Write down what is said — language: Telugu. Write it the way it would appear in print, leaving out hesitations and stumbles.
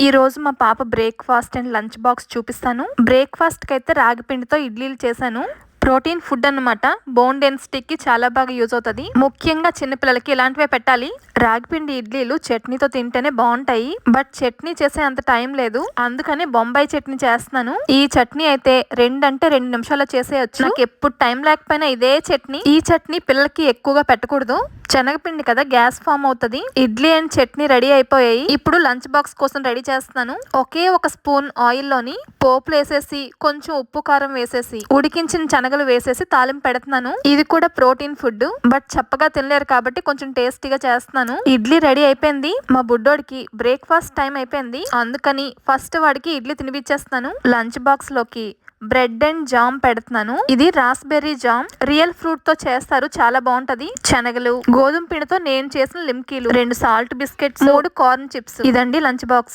ఈ రోజు మా పాప బ్రేక్ఫాస్ట్ అండ్ లంచ్ బాక్స్ చూపిస్తాను. బ్రేక్ఫాస్ట్ కి అయితే రాగి పిండితో ఇడ్లీలు చేశాను. ప్రోటీన్ ఫుడ్ అన్నమాట. బోన్ డెన్సిటీకి చాలా బాగా యూజ్ అవుతుంది. ముఖ్యంగా చిన్నపిల్లలకి ఇలాంటివే పెట్టాలి. రాగిపిండి ఇడ్లీలు చట్నీతో తింటేనే బాగుంటాయి. బట్ చట్నీ చేసే అంత టైం లేదు, అందుకని బొంబాయి చట్నీ చేస్తున్నాను. ఈ చట్నీ అయితే 2 నిమిషాల్లో చేసేయచ్చు. నాకు ఎప్పుడు టైం లేకపోయినా ఇదే చట్నీ. ఈ చట్నీ పిల్లలకి ఎక్కువగా పెట్టకూడదు, శనగపిండి కదా, గ్యాస్ ఫామ్ అవుతుంది. ఇడ్లీ అండ్ చట్నీ రెడీ అయిపోయాయి. ఇప్పుడు లంచ్ బాక్స్ కోసం రెడీ చేస్తున్నాను. ఒకే ఒక స్పూన్ ఆయిల్ లోని పోపులు వేసేసి కొంచెం ఉప్పు కారం వేసేసి ఉడికించిన శనగలు వేసేసి తాలింపు పెడుతున్నాను. ఇది కూడా ప్రోటీన్ ఫుడ్, బట్ చప్పగా తినలేరు కాబట్టి కొంచెం టేస్టీగా చేస్తున్నాను. ఇడ్లీ రెడీ అయిపోయింది. మా బుడ్డోడికి బ్రేక్ఫాస్ట్ టైం అయిపోయింది, అందుకని ఫస్ట్ వాడికి ఇడ్లీ తినిపించేస్తున్నాను. లంచ్ బాక్స్ లోకి బ్రెడ్ అండ్ జామ్ పెడుతున్నాను. ఇది రాస్బెర్రీ జామ్, రియల్ ఫ్రూట్ తో చేస్తారు, చాలా బాగుంటది. శనగలు, గోధుమ పిండితో నేను చేసిన లిమ్కీలు, 2 సాల్ట్ బిస్కెట్స్, 3 కార్న్ చిప్స్. ఇదండి లంచ్ బాక్స్.